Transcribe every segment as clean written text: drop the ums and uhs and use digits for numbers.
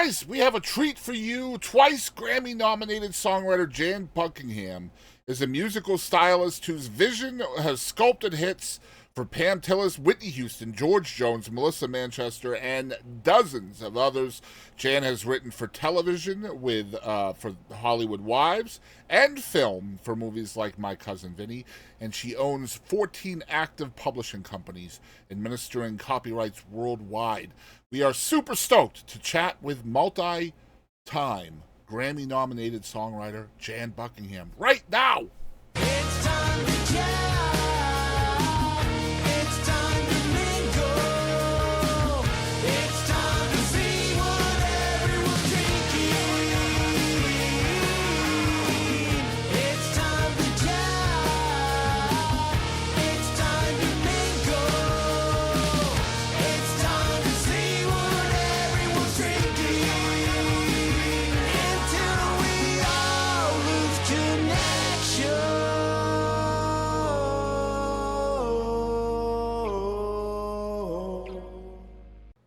Guys, we have a treat for you. Twice Grammy-nominated songwriter Jan Buckingham is a musical stylist whose vision has sculpted hits for Pam Tillis, Whitney Houston, George Jones, Melissa Manchester, and dozens of others. Jan has written for television for Hollywood Wives and film for movies like My Cousin Vinny, and she owns 14 active publishing companies administering copyrights worldwide. We are super stoked to chat with multi-time Grammy-nominated songwriter Jan Buckingham right now. It's time to jam. It's time to mingle. It's time to see what everyone's drinking. It's time to jam. It's time to mingle. It's time to see what everyone's drinking. Until we all lose connection.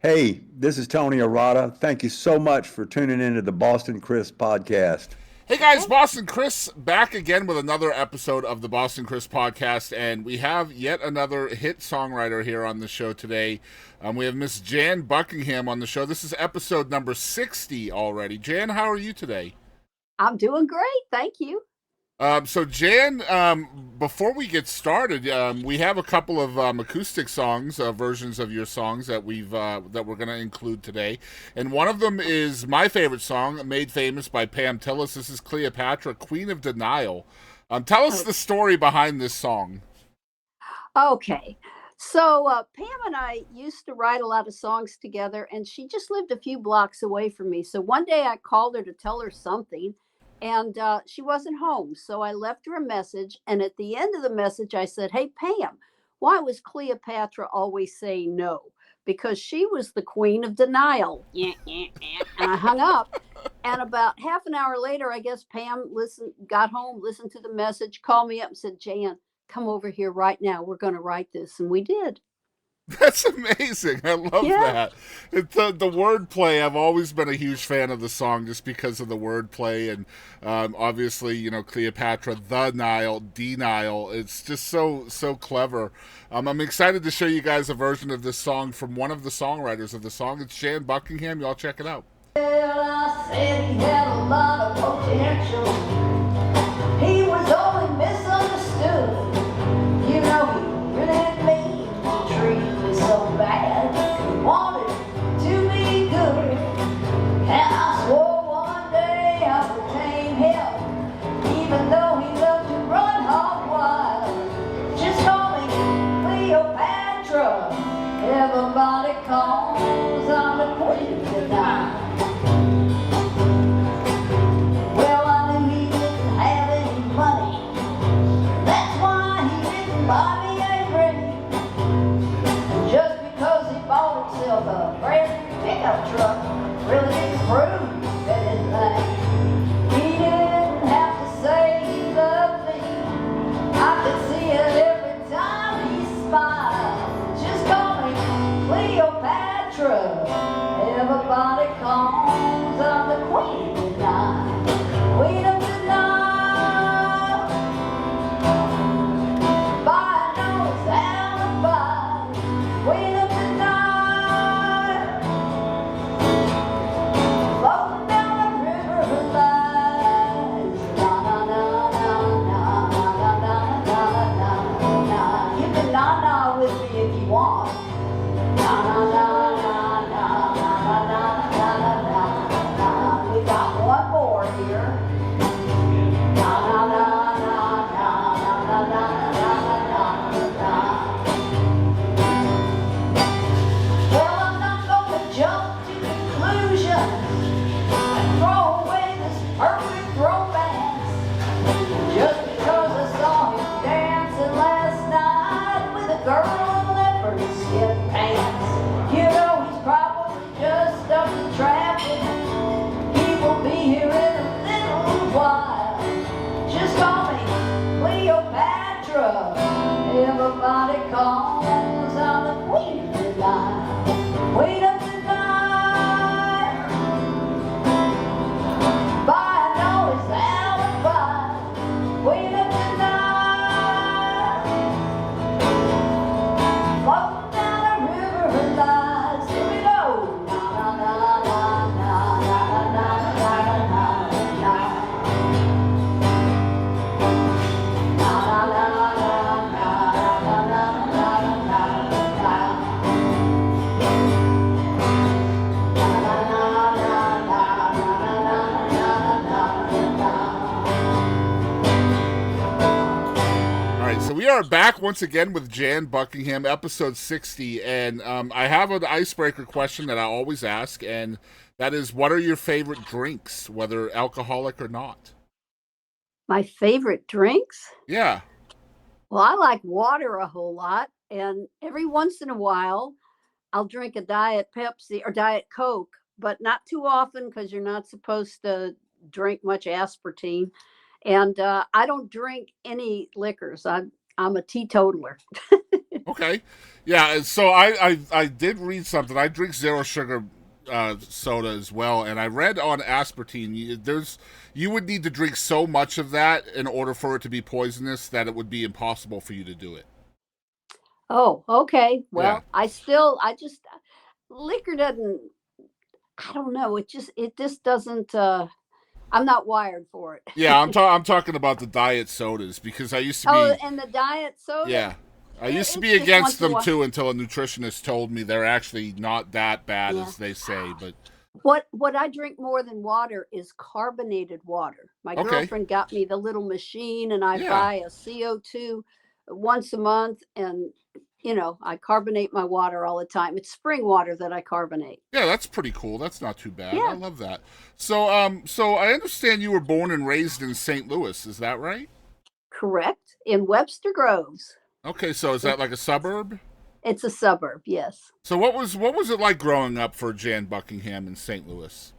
Hey, this is Tony Arata. Thank you so much for tuning into the Boston Chris podcast. Hey guys, Boston Chris back again with another episode of the Boston Chris podcast, and we have yet another hit songwriter here on the show today. We have Miss Jan Buckingham on the show. This is episode number 60 already. Jan, how are you today? I'm doing great, thank you. So Jan, before we get started, we have a couple of acoustic songs, versions of your songs that we're going to include today, and one of them is my favorite song, made famous by Pam Tillis. This is Cleopatra, Queen of Denial. Tell us the story behind this song. Okay, so Pam and I used to write a lot of songs together, and she just lived a few blocks away from me. So one day I called her to tell her something, and she wasn't home. So I left her a message, and at the end of the message, I said, "Hey, Pam, why was Cleopatra always saying no? Because she was the queen of denial." And I hung up. And about half an hour later, I guess Pam got home, listened to the message, called me up and said, "Jan, come over here right now. We're going to write this." And we did. That's amazing. I love that. The wordplay, I've always been a huge fan of the song just because of the wordplay. And obviously, you know, Cleopatra, the Nile, denial. It's just so clever. I'm excited to show you guys a version of this song from one of the songwriters of the song. It's Jan Buckingham. Y'all check it out. Well, I said he had a lot of potential. He was only misunderstood. You know, he really didn't mean to treat me so bad. He wanted to be good. And I swore one day I would tame him, even though he loved to run hog wild. Just call me Cleopatra. Everybody calls I'm the queen tonight. Well, I knew he didn't have any money. That's why he didn't buy me a ring. Just because he bought himself a brand new pickup truck really didn't prove anything. He didn't have to say he loved me. I could see it every time he smiled. Just call me Cleopatra. Everybody calls I'm the queen tonight. Queen of denial. By nose alibi. Queen of denial. Float are back once again with Jan Buckingham, episode 60, and I have an icebreaker question that I always ask, and that is, what are your favorite drinks, whether alcoholic or not? My favorite drinks? Yeah. Well, I like water a whole lot, and every once in a while, I'll drink a Diet Pepsi or Diet Coke, but not too often because you're not supposed to drink much aspartame. And I don't drink any liquors. I'm a teetotaler. Okay. Yeah, so I did read something. I drink zero sugar soda as well, and I read on aspartame you would need to drink so much of that in order for it to be poisonous that it would be impossible for you to do it. Oh, okay. Yeah. Well, liquor doesn't, I don't know. It just doesn't, I'm not wired for it. Yeah, I'm talking about the diet sodas because I used to be. Oh, and the diet soda? Yeah. I used to It's be just against once in a them while. too until a nutritionist told me they're actually not that bad Yeah. as they say. But What I drink more than water is carbonated water. My okay, girlfriend got me the little machine, and I yeah, buy a CO2 once a month, and I carbonate my water all the time. It's spring water that I carbonate. yeah, that's pretty cool. That's not too bad. I Yeah, love that. So I understand you were born and raised in St. Louis. Is that right? correct. In Webster Groves. Okay, so is that like a suburb? It's a suburb, yes. So what was it like growing up for Jan Buckingham in St. Louis?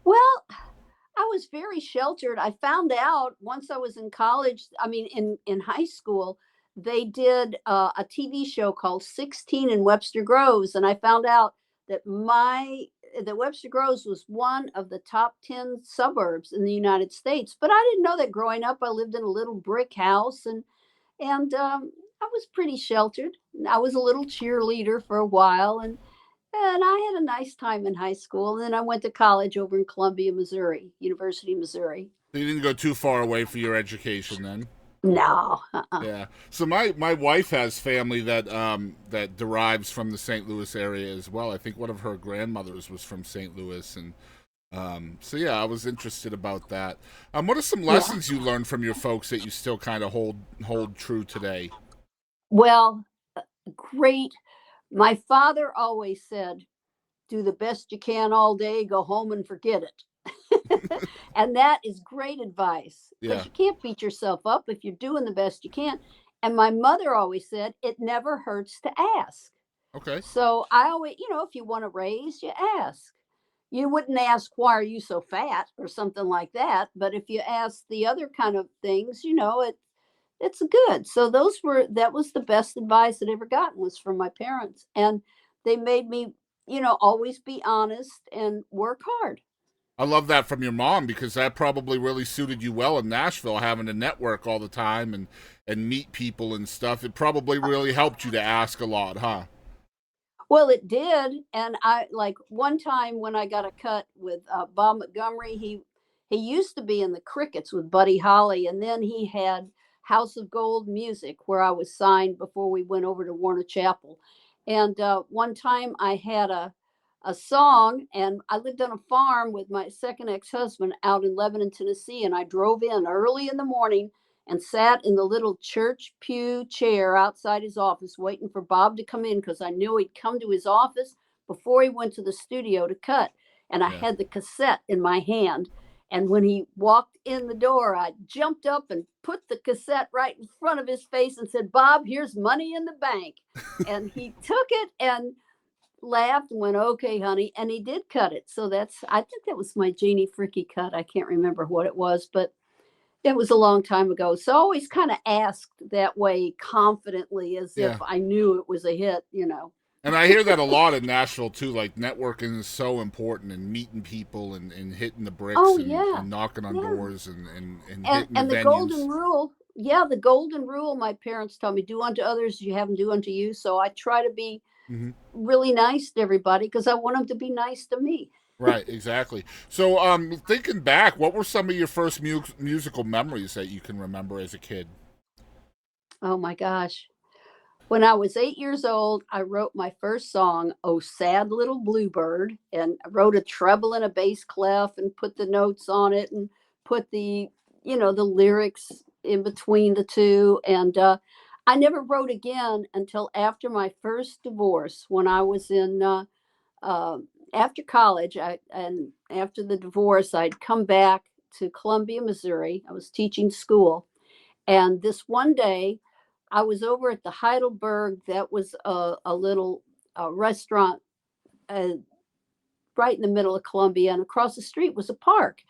Well, I was very sheltered. I found out once I was in college, I mean, in high school, they did a TV show called 16 in Webster Groves. And I found out that that Webster Groves was one of the top 10 suburbs in the United States. But I didn't know that growing up. I lived in a little brick house, and I was pretty sheltered. I was a little cheerleader for a while, and I had a nice time in high school. And then I went to college over in Columbia, Missouri, University of Missouri. So you didn't go too far away for your education then. No, Yeah. So my wife has family that derives from the St. Louis area as well. I think one of her grandmothers was from St. Louis, and so yeah, I was interested about that. What are some yeah. lessons you learned from your folks that you still kind of hold true today? Well, great. My father always said, do the best you can all day, go home and forget it. And that is great advice Yeah. because you can't beat yourself up if you're doing the best you can. And my mother always said, it never hurts to ask. Okay. So I always, if you want a raise, you ask. You wouldn't ask, why are you so fat or something like that. But if you ask the other kind of things, it's good. So that was the best advice I'd ever gotten was from my parents. And they made me, always be honest and work hard. I love that from your mom because that probably really suited you well in Nashville, having to network all the time and meet people and stuff. It probably really helped you to ask a lot, huh? Well, it did. And I like one time when I got a cut with Bob Montgomery, he used to be in the Crickets with Buddy Holly. And then he had House of Gold Music, where I was signed before we went over to Warner Chapel. And one time I had a song, and I lived on a farm with my second ex-husband out in Lebanon, Tennessee. And I drove in early in the morning and sat in the little church pew chair outside his office waiting for Bob to come in because I knew he'd come to his office before he went to the studio to cut. And I Yeah. had the cassette in my hand. And when he walked in the door, I jumped up and put the cassette right in front of his face and said, Bob, here's money in the bank. And he took it and laughed and went, okay, honey. And he did cut it. So I think that was my Jeannie Fricky cut. I can't remember what it was, but it was a long time ago. So I always kind of asked that way confidently as Yeah. if I knew it was a hit, And I hear that a lot in Nashville too. Like networking is so important, and meeting people, and hitting the bricks, Oh, and, yeah. and knocking on Yeah. doors, and hitting And the the venues. golden rule, the golden rule, my parents taught me, do unto others as you have them do unto you. So I try to be Hmm. really nice to everybody because I want them to be nice to me. Right, exactly. So, thinking back, what were some of your first musical memories that you can remember as a kid? Oh my gosh. When I was 8 years old, I wrote my first song, Oh Sad Little Bluebird, and I wrote a treble and a bass clef and put the notes on it and put the lyrics in between the two. And I never wrote again until after my first divorce, when I was in after college. And after the divorce, I'd come back to Columbia, Missouri. I was teaching school, and this one day, I was over at the Heidelberg. That was a little restaurant uh, right in the middle of Columbia, and across the street was a park.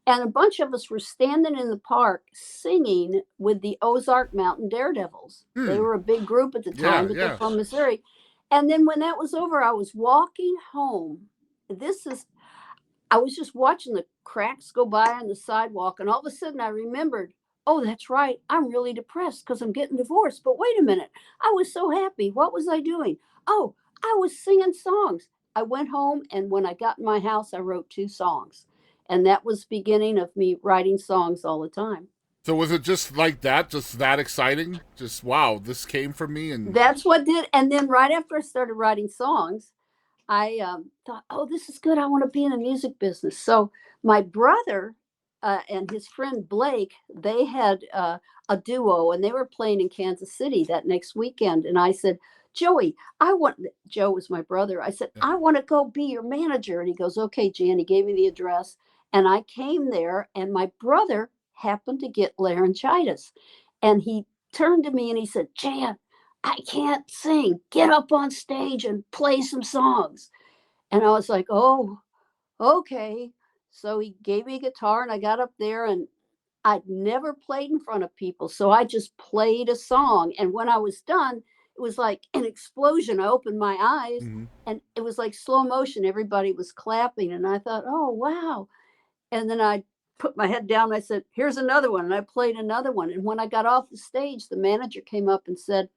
And a bunch of us were standing in the park singing with the Ozark Mountain Daredevils. They were a big group at the time, but they're from Missouri. And then when that was over, I was walking home. I was just watching the cracks go by on the sidewalk, and all of a sudden I remembered, oh, that's right, I'm really depressed because I'm getting divorced. But wait a minute, I was so happy. What was I doing? Oh, I was singing songs. I went home, and when I got in my house, I wrote 2 songs. And that was the beginning of me writing songs all the time. So was it just like that, just that exciting? Just, wow, this came from me? And That's what did. And then right after I started writing songs, I thought, oh, this is good. I want to be in the music business. So my brother and his friend Blake, they had a duo, and they were playing in Kansas City that next weekend. And I said, Joey, Joe was my brother. I said, I want to go be your manager. And he goes, okay, Jan. He gave me the address. And I came there, and my brother happened to get laryngitis. And he turned to me and he said, Jan, I can't sing. Get up on stage and play some songs. And I was like, oh, okay. So he gave me a guitar, and I got up there, and I'd never played in front of people. So I just played a song. And when I was done, it was like an explosion. I opened my eyes, and it was like slow motion. Everybody was clapping. And I thought, oh, wow. And then I put my head down, and I said, here's another one. And I played another one. And when I got off the stage, the manager came up and said,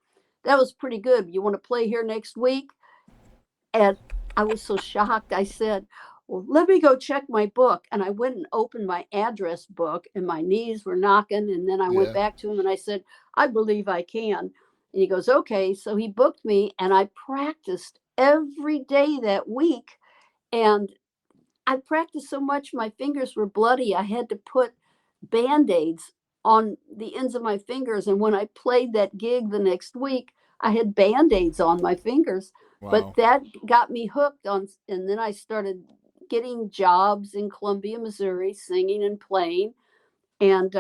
that was pretty good. You want to play here next week? And I was so shocked. I said, well, let me go check my book. And I went and opened my address book, and my knees were knocking. And then I went back to him and I said, I believe I can. And he goes, okay. So he booked me, and I practiced every day that week. And I practiced so much, my fingers were bloody. I had to put Band-Aids on the ends of my fingers. And when I played that gig the next week, I had Band-Aids on my fingers. wow. But that got me hooked on. And then I started getting jobs in Columbia, Missouri, singing and playing. And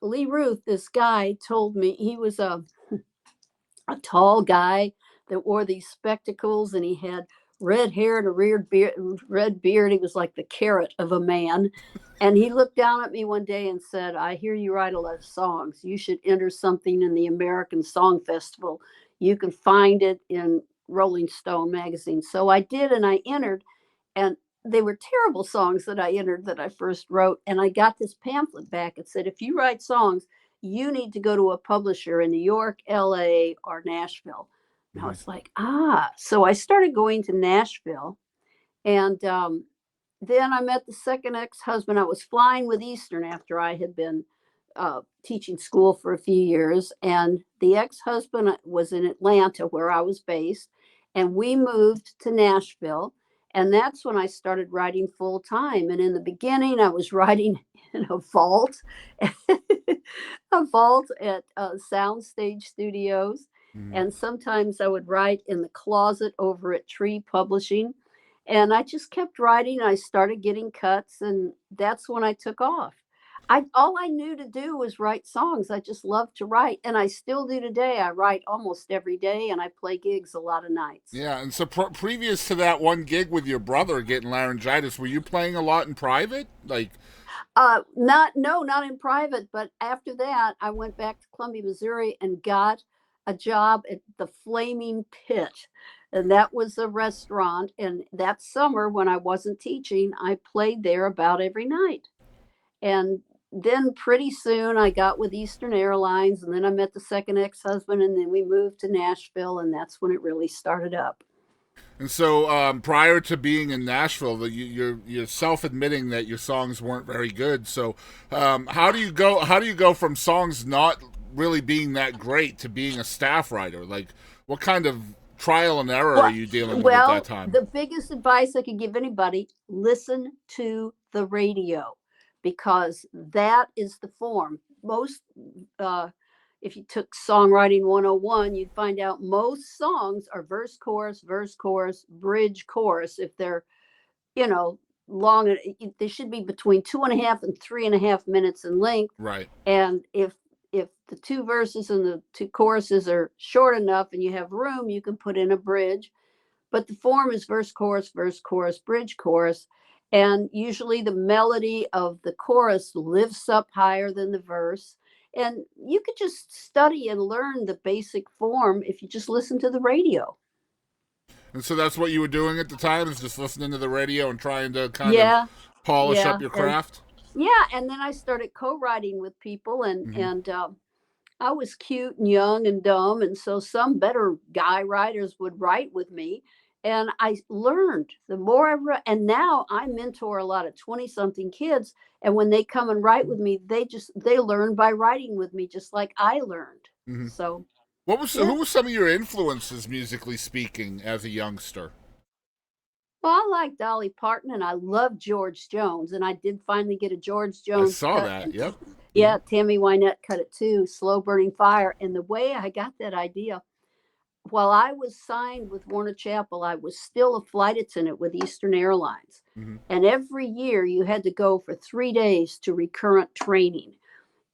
Lee Ruth, this guy, told me, he was a tall guy that wore these spectacles, and he had red hair and a red beard. He was like the carrot of a man. And he looked down at me one day and said, I hear you write a lot of songs. You should enter something in the American Song Festival. You can find it in Rolling Stone magazine. So I did, and I entered, and they were terrible songs that I entered that I first wrote. And I got this pamphlet back. It said, if you write songs, you need to go to a publisher in New York, LA, or Nashville. And I was like, so I started going to Nashville. And then I met the second ex-husband. I was flying with Eastern after I had been teaching school for a few years. And the ex-husband was in Atlanta, where I was based. And we moved to Nashville. And that's when I started writing full time. And in the beginning, I was writing in a vault, a vault at Soundstage Studios. And sometimes I would write in the closet over at Tree Publishing. And I just kept writing. I started getting cuts, and that's when I took off. All I knew to do was write songs. I just loved to write, and I still do today. I write almost every day, and I play gigs a lot of nights. Yeah, and so previous to that one gig with your brother getting laryngitis, were you playing a lot in private? Like, not in private. But after that, I went back to Columbia, Missouri, and got a job at the Flaming Pit. And that was a restaurant. And that summer, when I wasn't teaching, I played there about every night. And then pretty soon I got with Eastern Airlines, and then I met the second ex-husband, and then we moved to Nashville, and that's when it really started up. And so prior to being in Nashville, you're self-admitting that your songs weren't very good. So how do you go from songs not really being that great to being a staff writer? Like, what kind of trial and error are you dealing with at that time? The biggest advice I could give anybody: listen to the radio, because that is the form. Most if you took Songwriting 101, you'd find out most songs are verse, chorus, bridge, chorus. If they're, you know, long, they should be between 2.5 and 3.5 minutes in length. Right. And if the two verses and the two choruses are short enough and you have room, you can put in a bridge. But the form is verse, chorus, bridge, chorus. And usually the melody of the chorus lifts up higher than the verse. And you could just study and learn the basic form if you just listen to the radio. And so that's what you were doing at the time, is just listening to the radio and trying to kind of polish up your craft? And then I started co-writing with people, and Mm-hmm. I was cute and young and dumb, and so some better guy writers would write with me, and I learned. The more I wrote, and now I mentor a lot of 20-something kids, and when they come and write with me, they learn by writing with me, just like I learned. Mm-hmm. So who were some of your influences, musically speaking, as a youngster? well, I like Dolly Parton, and I love George Jones, and I did finally get a George Jones. I saw that. Yep. Yeah, Tammy Wynette cut it too, Slow Burning Fire. And the way I got that idea, while I was signed with Warner Chappell, I was still a flight attendant with Eastern Airlines. Mm-hmm. And every year you had to go for 3 days to recurrent training.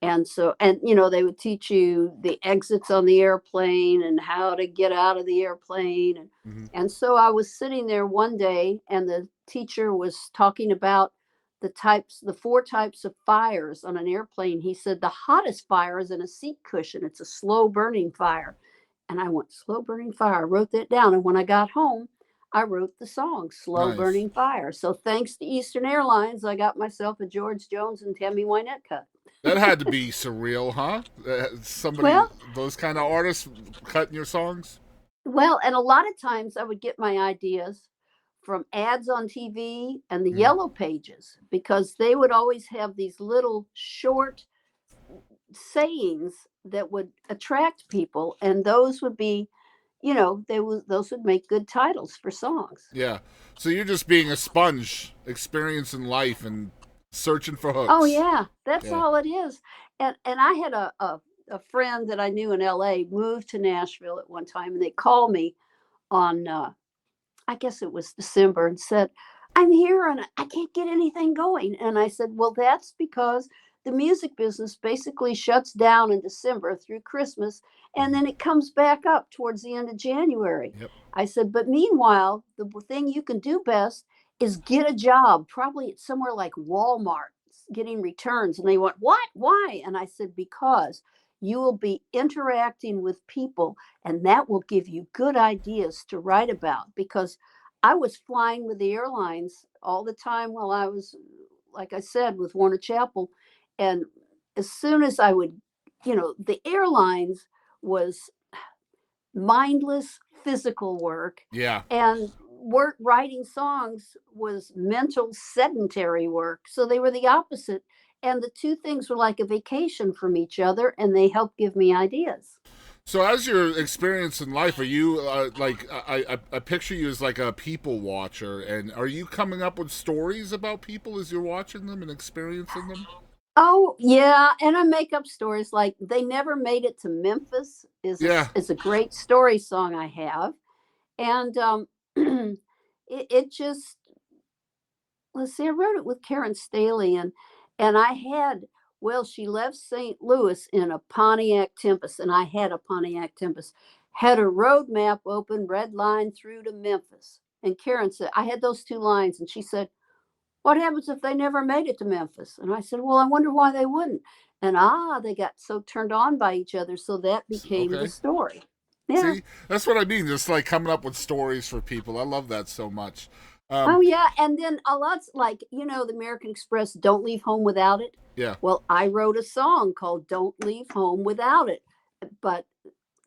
And so, you know, they would teach you the exits on the airplane and how to get out of the airplane. And so I was sitting there one day, and the teacher was talking about the 4 types of fires on an airplane. He said the hottest fire is in a seat cushion. It's a slow burning fire. And I went, slow burning fire. I wrote that down. And when I got home, I wrote the song, Slow Burning Fire. So thanks to Eastern Airlines, I got myself a George Jones and Tammy Wynette cut. That had to be surreal, huh? Those kind of artists cutting your songs? Well, and a lot of times I would get my ideas from ads on TV and the Yellow Pages, because they would always have these little short sayings that would attract people, and those would be, you know, those would make good titles for songs. Yeah. So you're just being a sponge, experiencing life and searching for hooks. Oh yeah, that's all it is. And I had a friend that I knew in LA moved to Nashville at one time, and they called me on I guess it was December, and said, I'm here and I can't get anything going. And I said, well, that's because the music business basically shuts down in December through Christmas, and then it comes back up towards the end of January. Yep. I said, but meanwhile, the thing you can do best is get a job, probably at somewhere like Walmart, getting returns. And they went, what? Why? And I said, because you will be interacting with people, and that will give you good ideas to write about. Because I was flying with the airlines all the time while I was, like I said, with Warner Chappell. And as soon as I would, you know, the airlines was mindless physical work. Yeah. And writing songs was mental sedentary work. So they were the opposite. And the two things were like a vacation from each other, and they helped give me ideas. So as your experience in life, are you I picture you as like a people watcher, and are you coming up with stories about people as you're watching them and experiencing them? Oh yeah, and I make up stories like They Never Made It to Memphis is a great story song I have. And it just, let's see, I wrote it with Karen Staley, and I had, well, she left St. Louis in a Pontiac Tempest, and I had a Pontiac Tempest, had a road map open, red line through to Memphis. And Karen said, I had those 2 lines, and she said, what happens if they never made it to Memphis? And I said, well, I wonder why they wouldn't. And they got so turned on by each other, so that became the story. Yeah. See, that's what I mean. Just like coming up with stories for people. I love that so much. Oh yeah, and then a lot's like, you know, the American Express, Don't Leave Home Without It. Yeah. Well, I wrote a song called Don't Leave Home Without It, but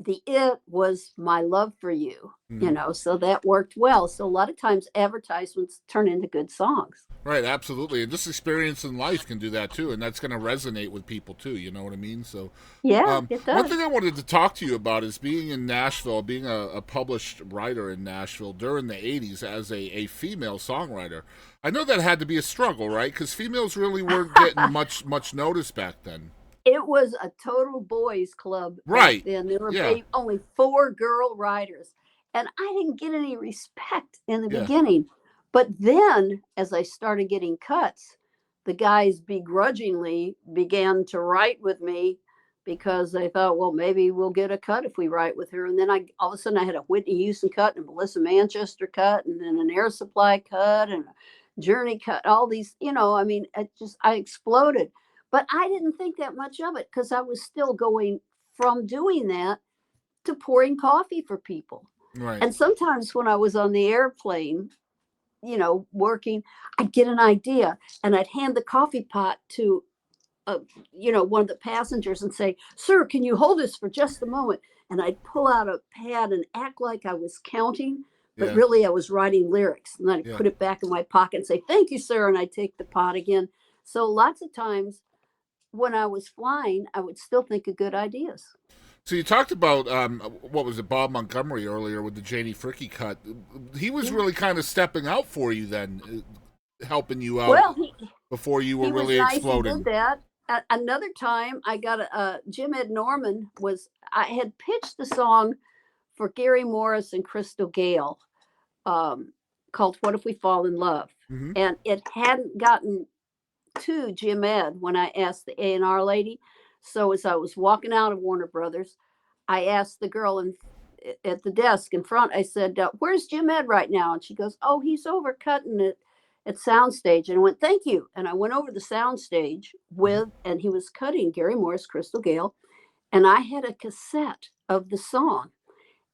the it was my love for you, you know, so that worked well. So a lot of times advertisements turn into good songs. Right, absolutely. And just experience in life can do that too, and that's going to resonate with people too, you know what I mean? So yeah, it does. One thing I wanted to talk to you about is being in Nashville, being a published writer in Nashville during the 80s as a female songwriter. I know that had to be a struggle, right? Because females really weren't getting much notice back then. It was a total boys club back Right. then. There were Yeah. only 4 girl writers, and I didn't get any respect in the Yeah. beginning. But then, as I started getting cuts, the guys begrudgingly began to write with me because they thought, well, maybe we'll get a cut if we write with her. And then all of a sudden I had a Whitney Houston cut and a Melissa Manchester cut and then an Air Supply cut and a Journey cut, all these, I mean, I exploded. But I didn't think that much of it because I was still going from doing that to pouring coffee for people. Right. And sometimes when I was on the airplane, working, I'd get an idea and I'd hand the coffee pot to, one of the passengers and say, "Sir, can you hold this for just a moment?" And I'd pull out a pad and act like I was counting, but Yeah. really I was writing lyrics. And then I'd Yeah. put it back in my pocket and say, "Thank you, sir." And I'd take the pot again. So lots of times when I was flying, I would still think of good ideas. So you talked about what was it, Bob Montgomery earlier with the Janie Fricke cut. He was really kind of stepping out for you then, helping you out Well, before you were he was really nice exploding. and did that. Another time I got Jim Ed Norman I had pitched the song for Gary Morris and Crystal Gale called "What If We Fall in Love," Mm-hmm. and it hadn't gotten to Jim Ed when I asked the A&R lady. So as I was walking out of Warner Brothers, I asked the girl at the desk in front, I said, "Where's Jim Ed right now?" And she goes, "Oh, he's over cutting it at Soundstage." And I went, "Thank you." And I went over to the Soundstage and he was cutting Gary Morris, Crystal Gale. And I had a cassette of the song.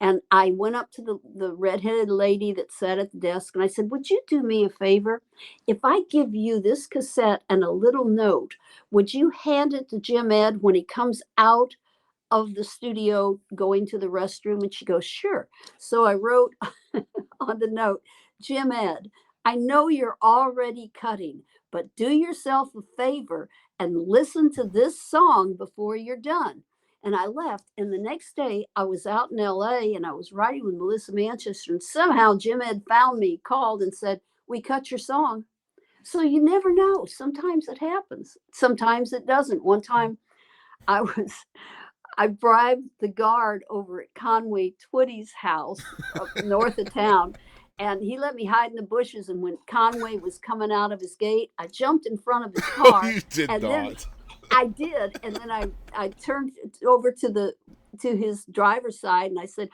And I went up to the redheaded lady that sat at the desk and I said, "Would you do me a favor? If I give you this cassette and a little note, would you hand it to Jim Ed when he comes out of the studio going to the restroom?" And she goes, "Sure." So I wrote on the note, "Jim Ed, I know you're already cutting, but do yourself a favor and listen to this song before you're done." And I left. And the next day I was out in LA and I was writing with Melissa Manchester. And somehow Jim Ed found me, called and said, "We cut your song." So you never know. Sometimes it happens. Sometimes it doesn't. One time I bribed the guard over at Conway Twitty's house up north of town. And he let me hide in the bushes. And when Conway was coming out of his gate, I jumped in front of his car. You did and not. Then I did. And then I turned over to his driver's side and I said,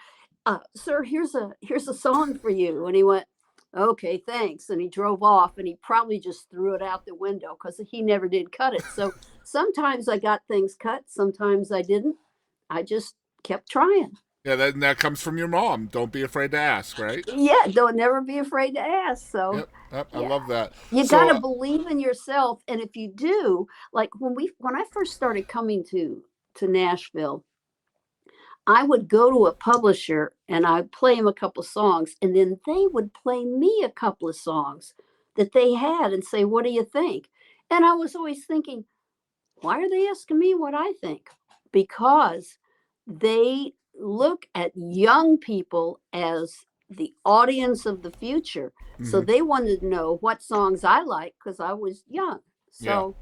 "Sir, here's a song for you." And he went, "Okay, thanks." And he drove off and he probably just threw it out the window because he never did cut it. So sometimes I got things cut. Sometimes I didn't. I just kept trying. Yeah, that comes from your mom. Don't be afraid to ask, right? Yeah, don't never be afraid to ask. So Yep, I yeah. love that. You So, got to believe in yourself, and if you do, like when I first started coming to Nashville, I would go to a publisher and I'd play them a couple of songs, and then they would play me a couple of songs that they had and say, "What do you think?" And I was always thinking, why are they asking me what I think? Because they look at young people as the audience of the future. So they wanted to know what songs I like because I was young. So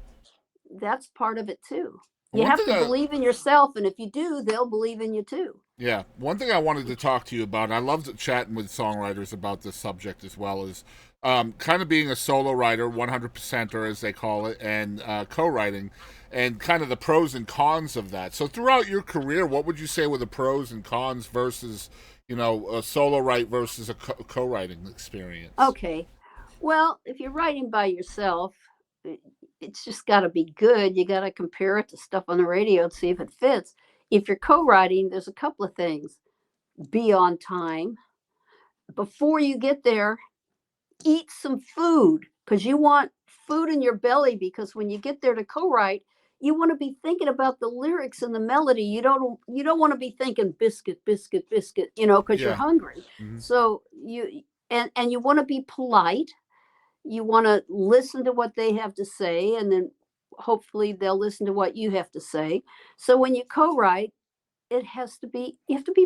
that's part of it too. You One have thing to I- believe in yourself, and if you do, they'll believe in you too. Yeah, one thing I wanted to talk to you about, and I loved chatting with songwriters about this subject as well, is kind of being a solo writer, 100%er as they call it, and co-writing, and kind of the pros and cons of that. So throughout your career, what would you say were the pros and cons versus, a solo write versus a co-writing experience? Okay. Well, if you're writing by yourself, it's just got to be good. You got to compare it to stuff on the radio and see if it fits. If you're co-writing, there's a couple of things. Be on time. Before you get there, eat some food because you want food in your belly, because when you get there to co-write, you want to be thinking about the lyrics and the melody. You don't want to be thinking biscuit, biscuit, biscuit, because you're hungry. Mhm. So you want to be polite. You want to listen to what they have to say, and then hopefully they'll listen to what you have to say. So when you co-write, you have to be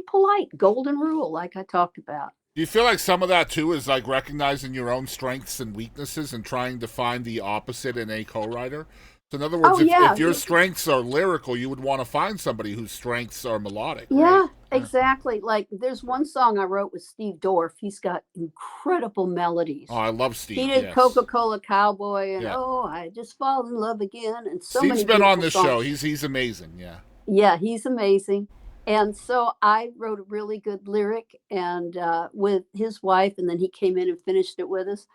polite. Golden rule, like I talked about. Do you feel like some of that too is like recognizing your own strengths and weaknesses and trying to find the opposite in a co-writer? So in other words, Oh yeah, if your strengths are lyrical, you would want to find somebody whose strengths are melodic, right? yeah, exactly. Like there's one song I wrote with Steve Dorff. He's got incredible Oh, melodies. I love He Steve. did Yes. Coca-Cola Cowboy and Yeah. Oh, I Just Fall in Love Again and so Steve's many been on beautiful this songs. show. He's amazing. Yeah. Yeah, he's amazing. And so I wrote a really good lyric and with his wife, and then he came in and finished it with us.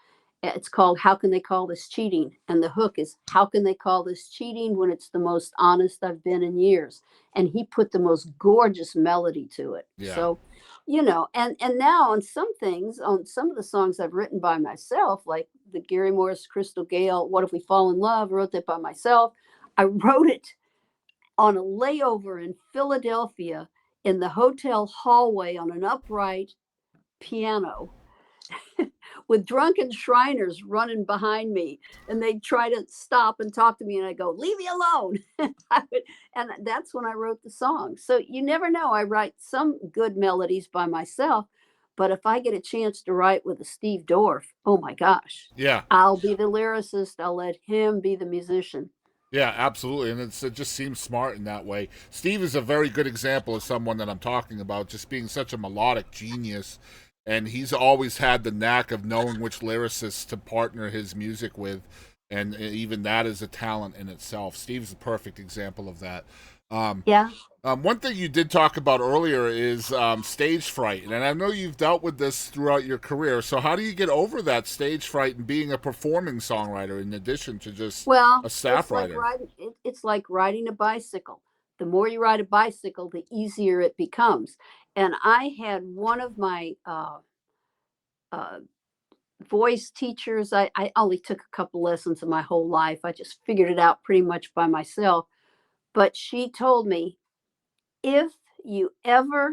It's called How Can They Call This Cheating? And the hook is How can they call this cheating when it's the most honest I've been in years? And he put the most gorgeous melody to it. Yeah. So, and now on some things, on some of the songs I've written by myself, like the Gary Morris Crystal Gale, What If We Fall in Love, I wrote that by myself. I wrote it on a layover in Philadelphia in the hotel hallway on an upright piano with drunken Shriners running behind me. And they'd try to stop and talk to me, and I'd go, leave me alone. And that's when I wrote the song. So you never know. I write some good melodies by myself, but if I get a chance to write with a Steve Dorff, oh my gosh, Yeah. I'll be the lyricist. I'll let him be the musician. Yeah, absolutely. And it just seems smart in that way. Steve is a very good example of someone that I'm talking about, just being such a melodic genius. And he's always had the knack of knowing which lyricists to partner his music with. And even that is a talent in itself. Steve's a perfect example of that. Yeah. One thing you did talk about earlier is stage fright, and I know you've dealt with this throughout your career. So how do you get over that stage fright and being a performing songwriter in addition to just a staff writer? It's like riding a bicycle. The more you ride a bicycle, the easier it becomes. And I had one of my voice teachers. I only took a couple lessons in my whole life. I just figured it out pretty much by myself. But she told me, if you ever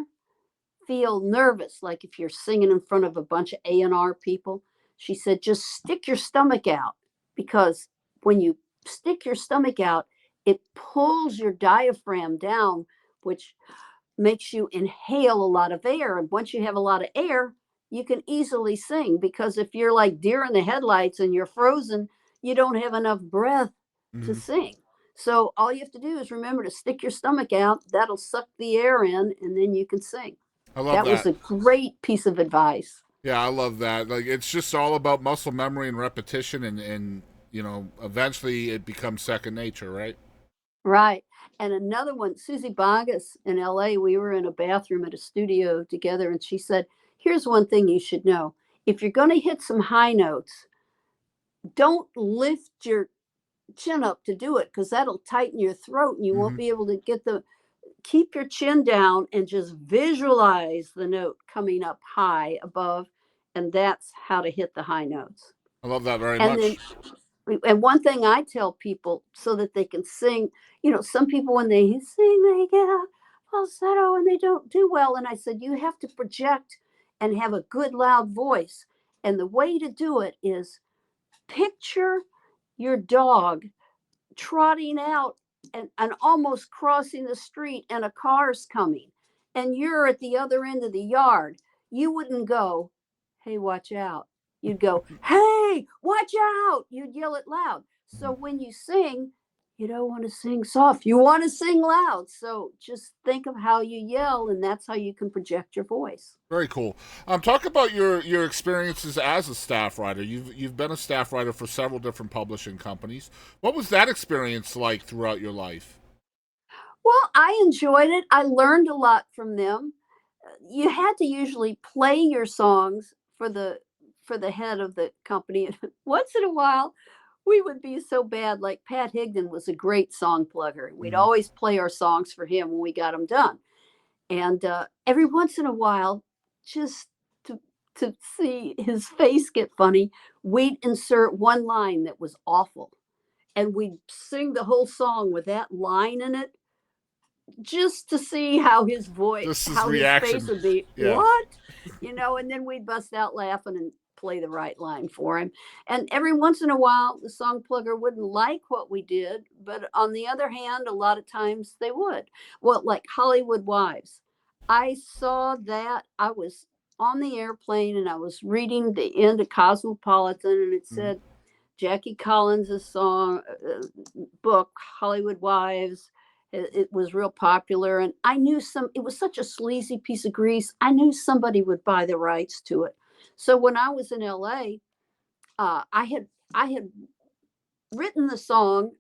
feel nervous, like if you're singing in front of a bunch of A&R people, she said, just stick your stomach out, because when you stick your stomach out, it pulls your diaphragm down, which makes you inhale a lot of air. And once you have a lot of air, you can easily sing, because if you're like deer in the headlights and you're frozen, you don't have enough breath to sing. So all you have to do is remember to stick your stomach out. That'll suck the air in, and then you can sing. I love That was a great piece of advice. Yeah, I love that. Like, it's just all about muscle memory and repetition, and eventually it becomes second nature, right? Right. And another one, Susie Bogus in LA, we were in a bathroom at a studio together, and she said, here's one thing you should know. If you're going to hit some high notes, don't lift your chin up to do it, because that'll tighten your throat and you won't be able to keep your chin down and just visualize the note coming up high above. And that's how to hit the high notes. I love that very And much. and one thing I tell people so that they can sing, some people, when they sing, they get a falsetto and they don't do well. And I said, you have to project and have a good loud voice. And the way to do it is picture your dog trotting out and almost crossing the street, and a car's coming, and you're at the other end of the yard. You wouldn't go, hey, watch out. You'd go, hey, watch out. You'd yell it loud. So when you sing, you don't want to sing soft. You want to sing loud. So just think of how you yell, and that's how you can project your voice. Very cool. Talk about your experiences as a staff writer. You've been a staff writer for several different publishing companies. What was that experience like throughout your life? Well, I enjoyed it. I learned a lot from them. You had to usually play your songs for the head of the company. And once in a while, we would be so bad. Like Pat Higdon was a great song plugger. We'd always play our songs for him when we got them done. And every once in a while, just to see his face get funny, we'd insert one line that was awful, and we'd sing the whole song with that line in it, just to see how his voice, Just his how reaction. his face would be. Yeah. What? And then we'd bust out laughing and play the right line for him. And every once in a while, the song plugger wouldn't like what we did, but on the other hand, a lot of times they would. Well, like Hollywood Wives, I saw that. I was on the airplane and I was reading the end of Cosmopolitan, and it said, Jackie Collins' book, Hollywood Wives. It was real popular, and I knew it was such a sleazy piece of grease. I knew somebody would buy the rights to it. So when I was in LA, I had written the song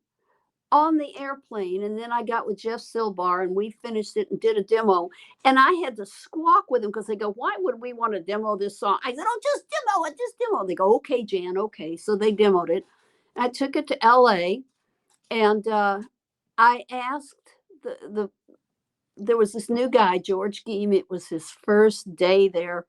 on the airplane, and then I got with Jeff Silbar and we finished it and did a demo, and I had to squawk with them because they go, why would we want to demo this song? I said, oh, just demo it. They go, okay, Jan, okay. So they demoed it. I took it to LA, and I asked there was this new guy, George Geem. It was his first day there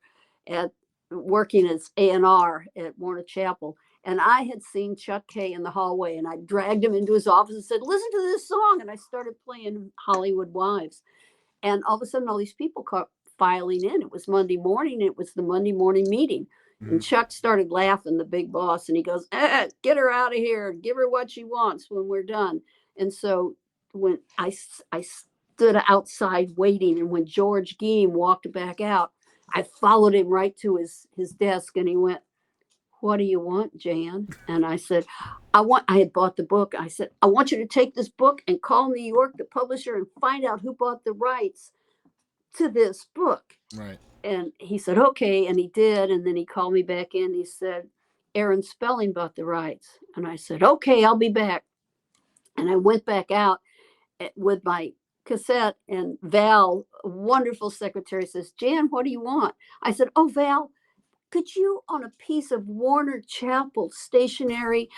at working as A&R at Warner Chapel. And I had seen Chuck Kay in the hallway, and I dragged him into his office and said, listen to this song. And I started playing Hollywood Wives. And all of a sudden, all these people kept filing in. It was Monday morning. It was the Monday morning meeting. Mm-hmm. And Chuck started laughing, the big boss. And he goes, get her out of here. Give her what she wants when we're done. And so when I stood outside waiting, and when George Geem walked back out, I followed him right to his desk, and he went, what do you want, Jan? And I said, I had bought the book. I said, I want you to take this book and call New York, the publisher, and find out who bought the rights to this book. Right. And he said, okay. And he did. And then he called me back in. He said, Aaron Spelling bought the rights. And I said, okay, I'll be back. And I went back out with my cassette, and Val, a wonderful secretary, says, Jan, what do you want? I said, oh, Val, could you, on a piece of Warner Chapel stationery,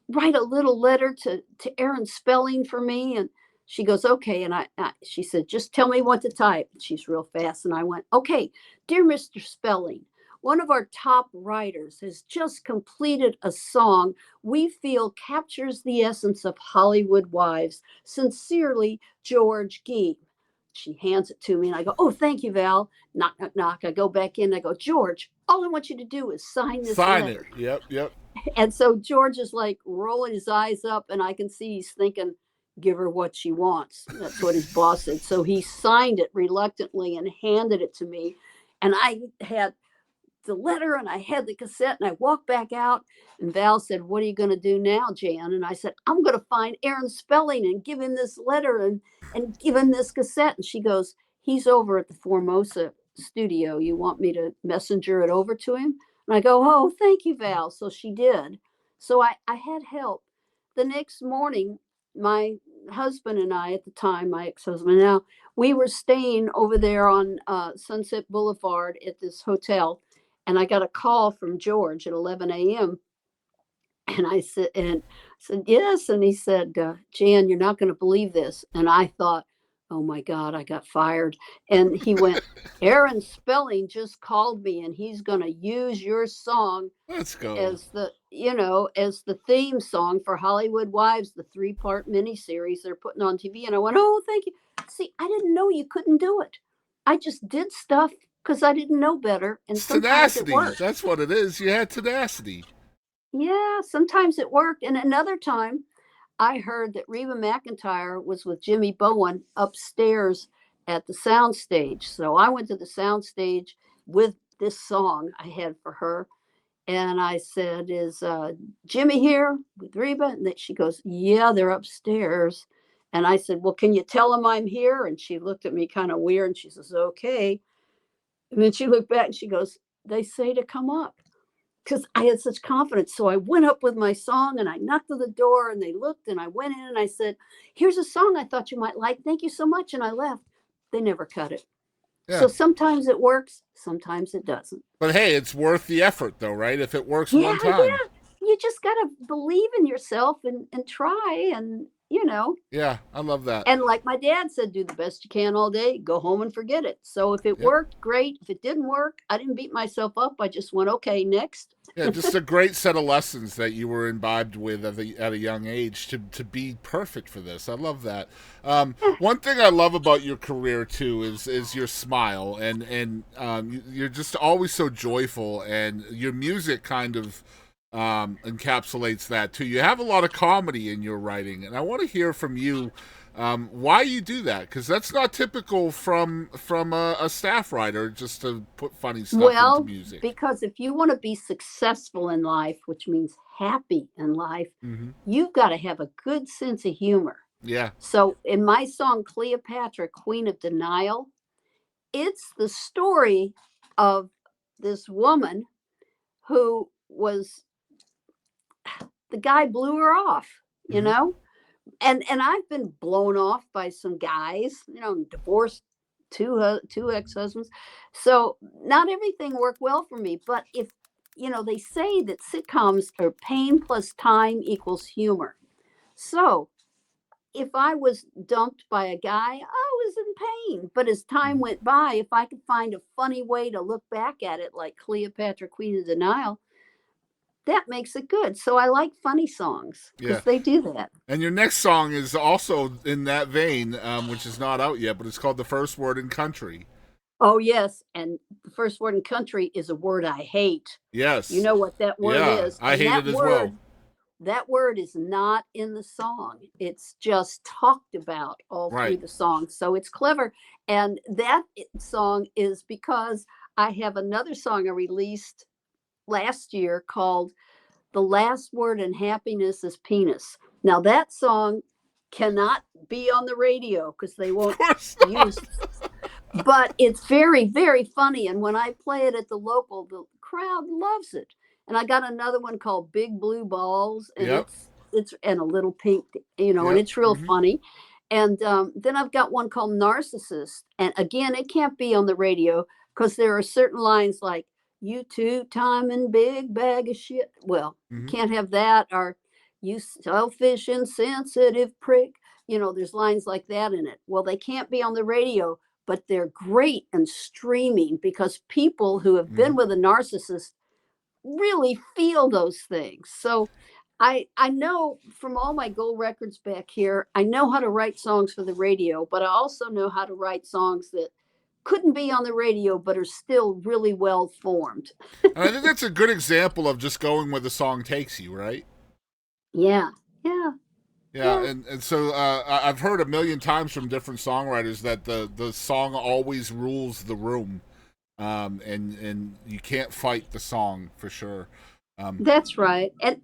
write a little letter to Aaron Spelling for me? And she goes, okay. And she said, just tell me what to type. She's real fast. And I went, okay, dear Mr. Spelling, one of our top writers has just completed a song we feel captures the essence of Hollywood Wives. Sincerely, George Geem. She hands it to me, and I go, oh, thank you, Val. Knock, knock, knock. I go back in. I go, George, all I want you to do is sign this letter. It. Yep. And so George is like rolling his eyes up, and I can see he's thinking, give her what she wants. That's what his boss said. So he signed it reluctantly and handed it to me. And I had the letter, and I had the cassette, and I walked back out, and Val said, what are you going to do now, Jan? And I said, I'm going to find Aaron Spelling and give him this letter and give him this cassette. And she goes, he's over at the Formosa studio. You want me to messenger it over to him? And I go, oh, thank you, Val. So she did. So I had help. The next morning, my husband and I, at the time, my ex-husband now, we were staying over there on Sunset Boulevard at this hotel. And I got a call from George at 11 a.m. And I said, yes. And he said, Jan, you're not going to believe this. And I thought, oh my God, I got fired. And he went, Aaron Spelling just called me, and he's going to use your song Let's go. as the theme song for Hollywood Wives, the 3-part miniseries they're putting on TV. And I went, oh, thank you. See, I didn't know you couldn't do it. I just did stuff because I didn't know better. And sometimes tenacity. It worked. That's what it is. You had tenacity. Yeah, sometimes it worked. And another time, I heard that Reba McEntire was with Jimmy Bowen upstairs at the soundstage. So I went to the soundstage with this song I had for her. And I said, is Jimmy here with Reba? And she goes, yeah, they're upstairs. And I said, well, can you tell them I'm here? And she looked at me kind of weird, and she says, okay. And then she looked back and she goes, they say to come up. Because I had such confidence. So I went up with my song, and I knocked on the door, and they looked, and I went in and I said, here's a song I thought you might like. Thank you so much. And I left. They never cut it. Yeah. So sometimes it works. Sometimes it doesn't. But hey, it's worth the effort though, right? If it works one time. Yeah. You just got to believe in yourself and try, and Yeah, I love that. And like my dad said, do the best you can all day, go home and forget it. So if it worked, great. If it didn't work, I didn't beat myself up. I just went, okay, next. Yeah, just a great set of lessons that you were imbibed with at a young age to be perfect for this. I love that. One thing I love about your career too is your smile, and you're just always so joyful, and your music kind of encapsulates that too. You have a lot of comedy in your writing, and I want to hear from you why you do that, because that's not typical from a staff writer, just to put funny stuff into Well, music. because if you want to be successful in life, which means happy in life, Hmm. you've got to have a good sense of humor. Yeah. So in my song Cleopatra, Queen of Denial, it's the story of this woman who was, the guy blew her off, you Mhm. know? And I've been blown off by some guys, divorced two ex-husbands. So not everything worked well for me, but if they say that sitcoms are pain plus time equals humor. So if I was dumped by a guy, I was in pain. But as time Mhm. went by, if I could find a funny way to look back at it, like Cleopatra, Queen of Denial, that makes it good. So I like funny songs Yeah. because they do that. And your next song is also in that vein, which is not out yet, but it's called "The First Word in Country." Oh, yes. And the first word in country is a word I hate. You Yes. know what that word Yeah, is. I And hate it as well. that word is not in the song. It's just talked about all through Right. the song. So it's clever. And that song is because I have another song I released last year called The Last Word in Happiness is Penis. Now, that song cannot be on the radio because they Of won't course use, not. but it's very, very funny. And when I play it at the local, the crowd loves it. And I got another one called Big Blue Balls, and Yep. it's and a little pink, and Yep. it's real Hmm. funny. And then I've got one called Narcissist, and again, it can't be on the radio because there are certain lines like "You two-timing big bag of shit." Well, you Hmm. can't have that, or "You selfish, insensitive prick." There's lines like that in it. Well, they can't be on the radio, but they're great and streaming because people who have been Hmm. with a narcissist really feel those things. So I know from all my gold records back here, I know how to write songs for the radio, but I also know how to write songs that couldn't be on the radio but are still really well formed. And I think that's a good example of just going where the song takes you, right? Yeah. Yeah. Yeah, Yeah. and so I've heard a million times from different songwriters that the song always rules the room, and you can't fight the song for sure. That's right. And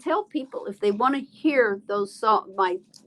tell people if they want to hear those songs,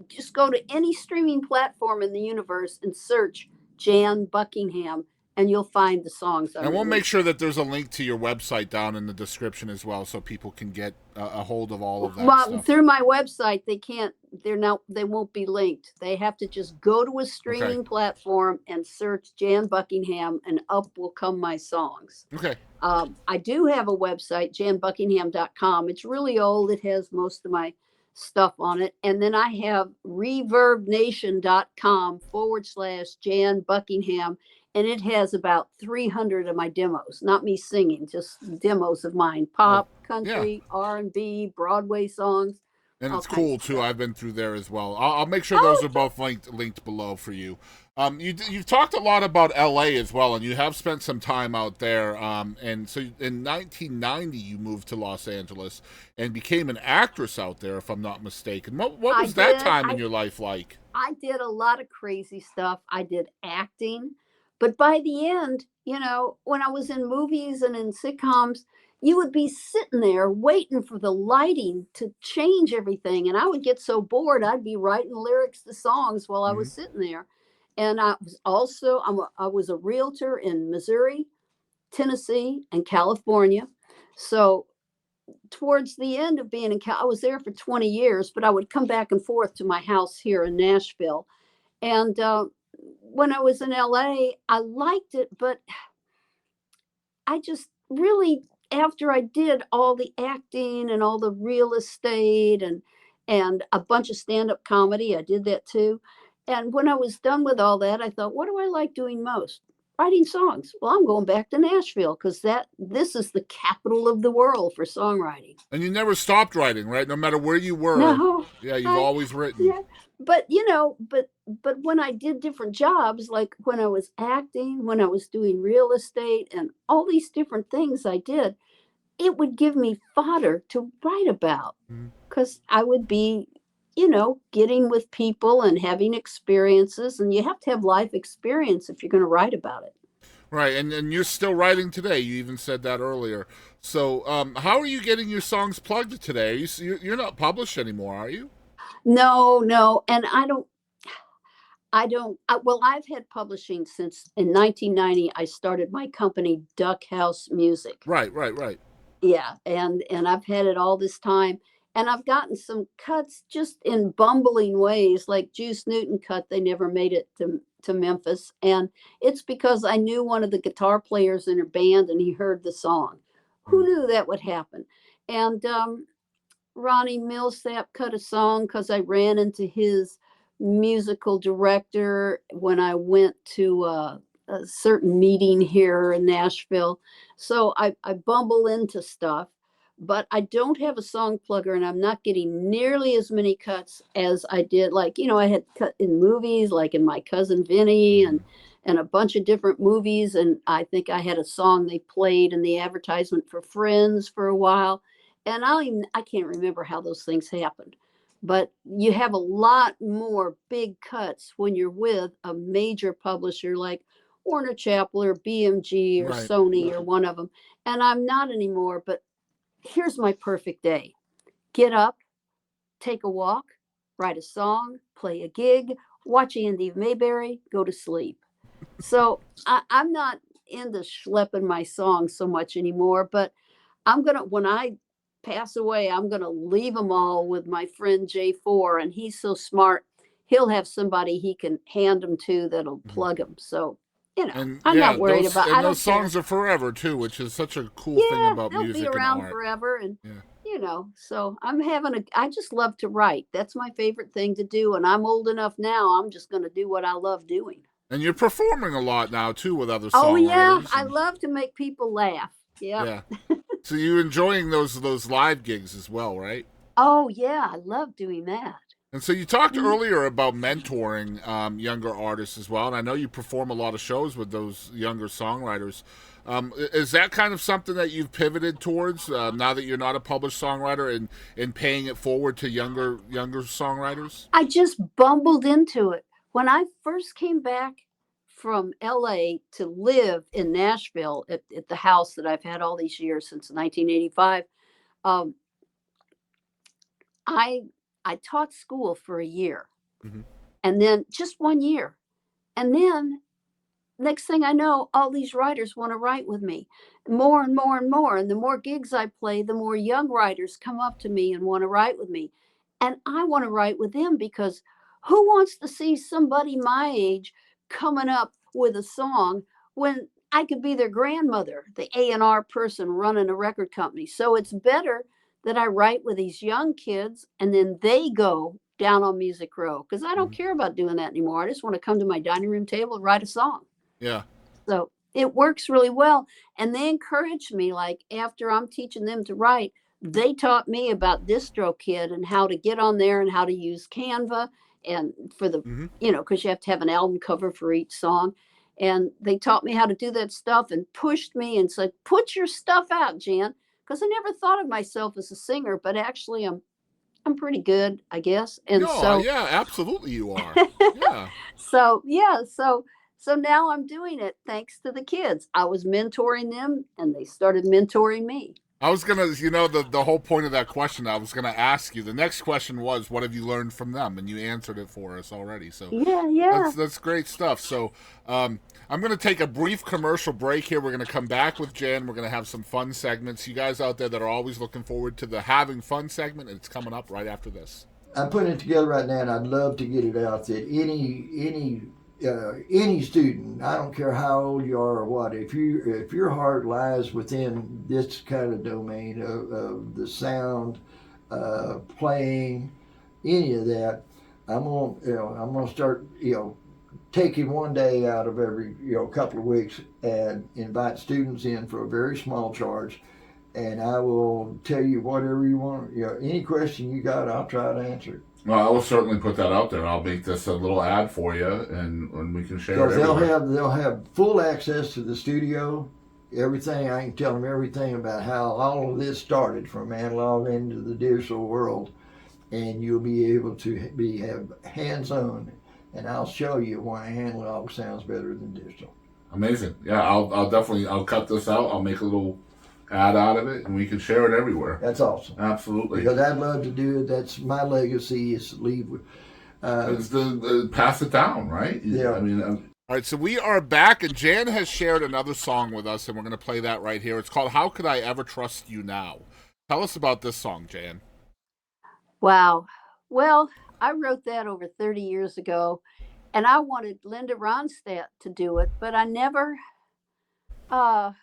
just go to any streaming platform in the universe and search Jan Buckingham, and you'll find the songs I And we'll make released. sure that there's a link to your website down in the description as well, so people can get a hold of all of that Well, stuff. through my website, they can't. They won't be linked. They have to just go to a Okay. streaming platform and search Jan Buckingham, and up will come my songs. Okay. I do have a website, janbuckingham.com. It's really old. It has most of my stuff on it. And then I have reverbnation.com/Jan Buckingham. And it has about 300 of my demos, not me singing, just demos of mine, Well, pop, yeah. country, R&B, Broadway songs, And all it's kinds cool of too. stuff. I've been through there as well. I'll make sure those Oh, are both linked below for you. You've talked a lot about L.A. as well, and you have spent some time out there. And so in 1990, you moved to Los Angeles and became an actress out there, if I'm not mistaken. What I was that did. time in your life like? I did a lot of crazy stuff. I did acting. But by the end, when I was in movies and in sitcoms, you would be sitting there waiting for the lighting to change everything. And I would get so bored, I'd be writing lyrics to songs while I Hmm. was sitting there. And I was a realtor in Missouri, Tennessee, and California. So towards the end of being I was there for 20 years, but I would come back and forth to my house here in Nashville. And when I was in LA, I liked it, but I just really, after I did all the acting and all the real estate and a bunch of stand-up comedy, I did that too. And when I was done with all that, I thought, what do I like doing most? Writing songs. Well, I'm going back to Nashville because this is the capital of the world for songwriting. And you never stopped writing, right? No matter where you were. No, Yeah, you've I always written. yeah, but but when I did different jobs, like when I was acting, when I was doing real estate, and all these different things I did, it would give me fodder to write about, Mhm. because I would be, getting with people and having experiences, and you have to have life experience if you're going to write about it. Right, and you're still writing today. You even said that earlier. So, how are you getting your songs plugged today? You're not published anymore, are you? No, no, and well, I've had publishing since in 1990. I started my company, Duck House Music. Right, right, right. Yeah, and I've had it all this time, and I've gotten some cuts just in bumbling ways, like Juice Newton cut. They never made it to Memphis, and it's because I knew one of the guitar players in her band, and he heard the song. Who Mm. knew that would happen? And Ronnie Millsap cut a song because I ran into his musical director when I went to a certain meeting here in Nashville. So I bumble into stuff, but I don't have a song plugger, and I'm not getting nearly as many cuts as I did. Like, I had cut in movies, like in My Cousin Vinny and a bunch of different movies. And I think I had a song they played in the advertisement for Friends for a while. And I can't remember how those things happened, but you have a lot more big cuts when you're with a major publisher like Warner Chappell or BMG or Right. Sony or one of them. And I'm not anymore, but here's my perfect day. Get up, take a walk, write a song, play a gig, watch Andy Mayberry, go to sleep. So I'm not into schlepping my songs so much anymore, but when I pass away, I'm going to leave them all with my friend J4, and he's so smart. He'll have somebody he can hand them to that'll Mhm. plug them. So, And I'm yeah, not worried those about. and I don't those songs care. are forever too, which is such a cool thing Yeah, about they'll be music and around art. forever, and Yeah. So I just love to write. That's my favorite thing to do, and I'm old enough now. I'm just going to do what I love doing. And you're performing a lot now too with other Oh yeah, songwriters. I love to make people laugh. Yep. Yeah. So you're enjoying those live gigs as well, right? Oh yeah, I love doing that. And so you talked Mhm. earlier about mentoring younger artists as well, and I know you perform a lot of shows with those younger songwriters. Is that kind of something that you've pivoted towards now that you're not a published songwriter, and paying it forward to younger songwriters? I just bumbled into it. When I first came back from LA to live in Nashville at the house that I've had all these years since 1985, um, I I taught school for a year, Hmm. and then just 1 year. And then next thing I know, all these writers want to write with me more and more and more. And the more gigs I play, the more young writers come up to me and want to write with me. And I want to write with them because who wants to see somebody my age coming up with a song when I could be their grandmother, the A&R person running a record company? So it's better that I write with these young kids and then they go down on Music Row, because I don't Hmm. care about doing that anymore. I just want to come to my dining room table and write a song. Yeah. So it works really well. And they encourage me, like after I'm teaching them to write, they taught me about DistroKid and how to get on there and how to use Canva and for the, Hmm. because you have to have an album cover for each song. And they taught me how to do that stuff and pushed me and said, put your stuff out, Jan. Because I never thought of myself as a singer, but actually I'm pretty good, I guess. And No, so yeah, absolutely you are. Yeah. so yeah, so now I'm doing it thanks to the kids. I was mentoring them and they started mentoring me. I was gonna, the whole point of that question, I was gonna ask you. The next question was, what have you learned from them? And you answered it for us already. So Yeah. that's great stuff. So I'm gonna take a brief commercial break here. We're gonna come back with Jan. We're gonna have some fun segments. You guys out there that are always looking forward to the having fun segment, it's coming up right after this. I'm putting it together right now, and I'd love to get it out that any student, I don't care how old you are or what, if your heart lies within this kind of domain of the sound, playing, any of that, I'm gonna start taking one day out of every couple of weeks and invite students in for a very small charge, and I will tell you whatever you want. Any question you got, I'll try to answer it. Well, I will certainly put that out there. I'll make this a little ad for you, and we can share it Because everywhere. they'll have full access to the studio everything. I can tell them everything about how all of this started from analog into the digital world, and you'll be able to have hands-on, and I'll show you why analog sounds better than digital. Amazing. Yeah, I'll definitely cut this out. I'll make a little ad out of it, and we can share it everywhere. That's awesome. Absolutely. Because I'd love to do it. That's my legacy, is to leave with. It's the pass it down, right? Yeah. I mean. All right, so we are back, and Jan has shared another song with us, and we're going to play that right here. It's called "How Could I Ever Trust You Now." Tell us about this song, Jan. Wow. Well, I wrote that over 30 years ago, and I wanted Linda Ronstadt to do it, but I never got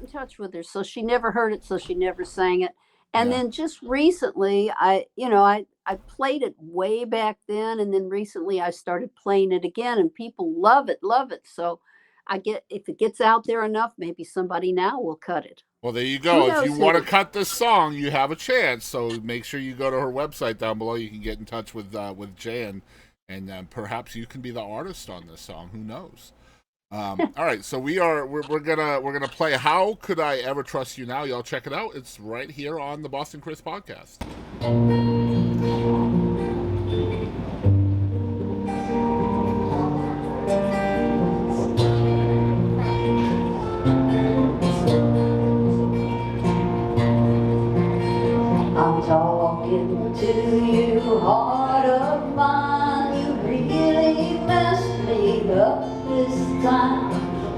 in touch with her, so she never heard it, so she never sang it. And Yeah. then just recently, I played it way back then, and then recently I started playing it again, and people love it. So if it gets out there enough, maybe somebody now will cut it. Well, there you go. If you want to who? cut this song, you have a chance. So make sure you go to her website down below. You can get in touch with Jan, and perhaps you can be the artist on this song. Who knows? All right, so we're gonna play "How Could I Ever Trust You Now." Y'all check it out. It's right here on the Boston Chris podcast. I'm talking to you, heart of mine. You really messed me up this time.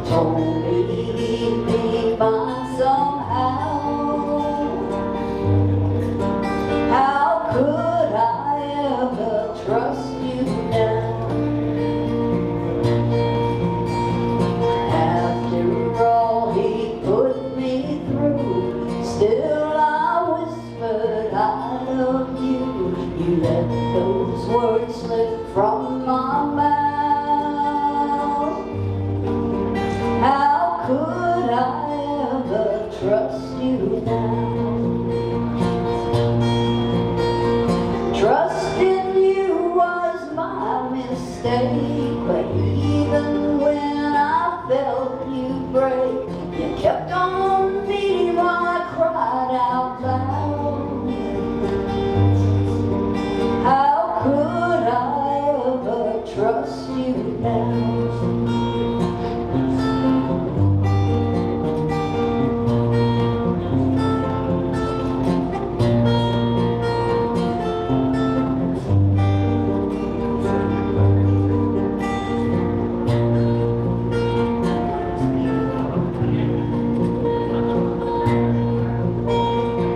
Told me you'd be mine somehow. How could I ever trust you now? After all he put me through, still I whispered I love you. You let those words slip from my mouth. How could I ever trust you now? Trusting you was my mistake, but even when I felt you break, you kept on beating while I cried out loud. How could I ever trust you now?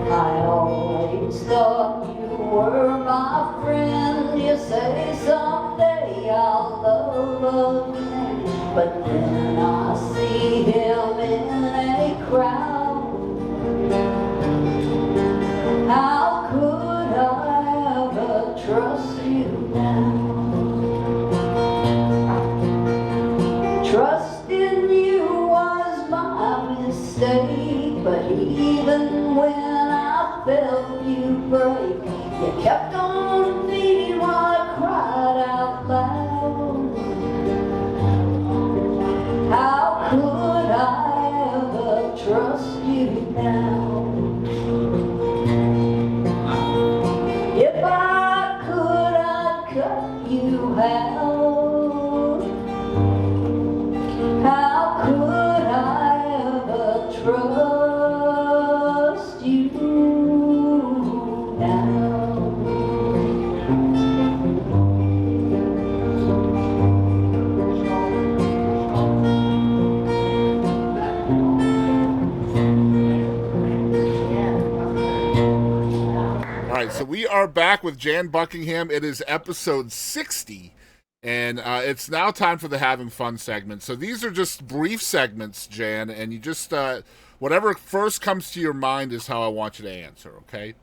I always thought you were my friend. You say someday I'll love again, but then I see him in a crowd. How could I ever trust you now? Trusting you was my mistake, but even when I felt you break, you kept on beating while I cried out loud. How could I ever trust you now? If I could, I'd cut you out. How could I ever trust you now? All right, so we are back with Jan Buckingham. It is episode 60, and it's now time for the having fun segment. So these are just brief segments, Jan, and you just whatever first comes to your mind is how I want you to answer. Okay.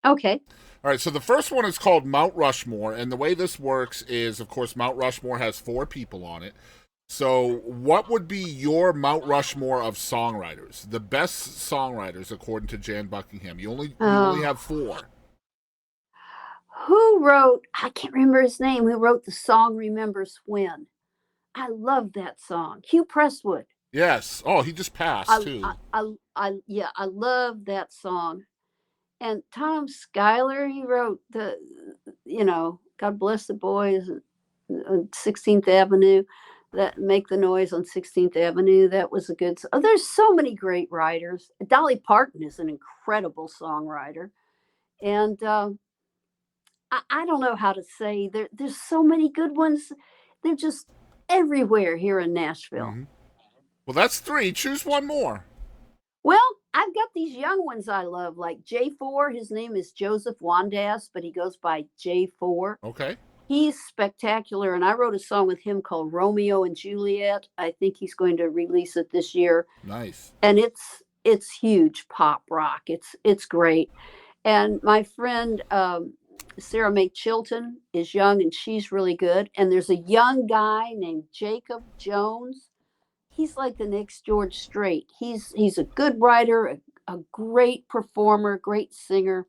Okay. All right, so the first one is called Mount Rushmore, and the way this works is, of course, Mount Rushmore has 4 people on it. So what would be your Mount Rushmore of songwriters? The best songwriters, according to Jan Buckingham. You only have 4. Who wrote, I can't remember his name, who wrote the song Remembers When? I love that song. Hugh Presswood. Yes. Oh, he just passed I, too. yeah, I love that song. And Tom Schuyler, he wrote God Bless the Boys on 16th Avenue, that Make the Noise on 16th Avenue. That was a good. Oh, there's so many great writers. Dolly Parton is an incredible songwriter. And I don't know how to say, there's so many good ones. They're just everywhere here in Nashville. Hmm. Well, that's 3. Choose one more. Well, I've got these young ones I love, like J4. His name is Joseph Wandas, but he goes by J4. Okay. He's spectacular, and I wrote a song with him called Romeo and Juliet. I think he's going to release it this year, Nice. and it's huge pop rock. It's great. And my friend Sarah Mae Chilton is young, and she's really good. And there's a young guy named Jacob Jones. He's like the next George Strait. He's a good writer, a great performer, great singer.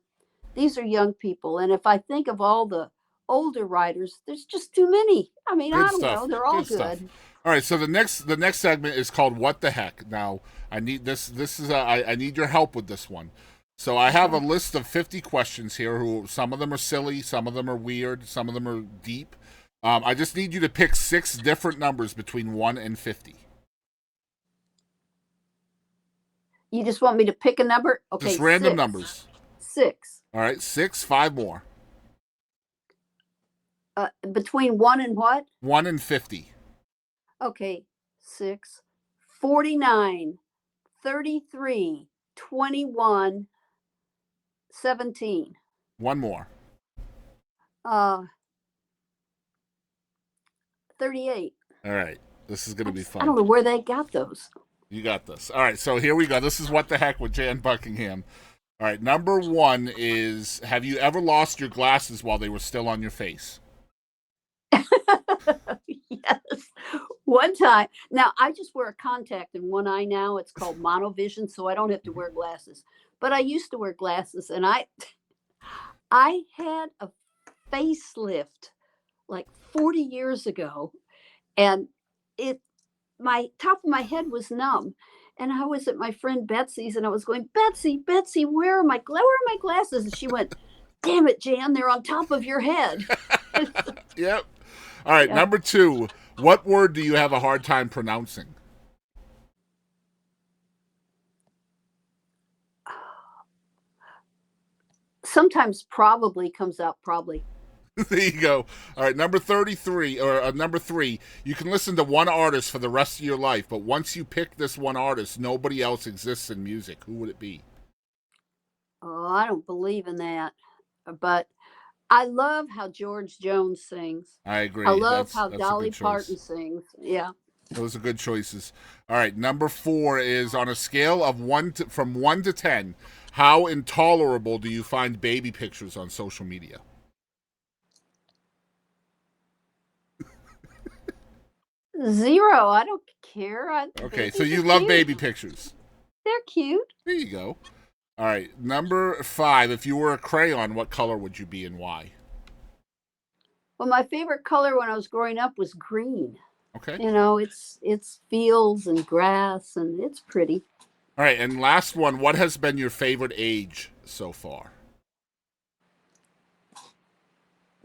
These are young people, and if I think of all the older writers, there's just too many. I mean, Good I don't stuff. know. They're all Good stuff. good. All right. So the next segment is called "What the Heck." Now I need this. This is I need your help with this one. So I have a list of 50 questions here. Who some of them are silly, some of them are weird, some of them are deep. I just need you to pick 6 different numbers between 1 and 50. You just want me to pick a number? Okay. Just random 6. numbers. 6. All right. 6. 5 more. Between 1 and what? 1 and 50. Okay. 6, 49, 33, 21, 17. One more. 38. All right. This is going to be fun. I don't know where they got those. You got this. All right, so here we go. This is What the Heck with Jan Buckingham. All right, number 1 is, have you ever lost your glasses while they were still on your face? Yes. One time. Now, I just wear a contact in one eye now. It's called monovision, so I don't have to wear glasses. But I used to wear glasses, and I had a facelift like 40 years ago, and my top of my head was numb. And I was at my friend Betsy's, and I was going, Betsy, where are my glasses? And she went, damn it, Jan, they're on top of your head. Yep. All right, Yeah. Number 2, what word do you have a hard time pronouncing? Sometimes probably comes out probably. There you go. All right, number 33, or number 3, you can listen to one artist for the rest of your life, but once you pick this one artist, nobody else exists in music. Who would it be? Oh, I don't believe in that. But I love how George Jones sings. I agree. I love how that's a Dolly good choice. Parton sings. Yeah. Those are good choices. All right, number 4 is on a scale of from 1 to 10. How intolerable do you find baby pictures on social media? 0. I don't care. Okay, so babies you are love cute. baby pictures. They're cute. There you go. All right, number 5. If you were a crayon, what color would you be and why? Well, my favorite color when I was growing up was green. Okay. You know, it's fields and grass, and it's pretty. All right, and last one. What has been your favorite age so far?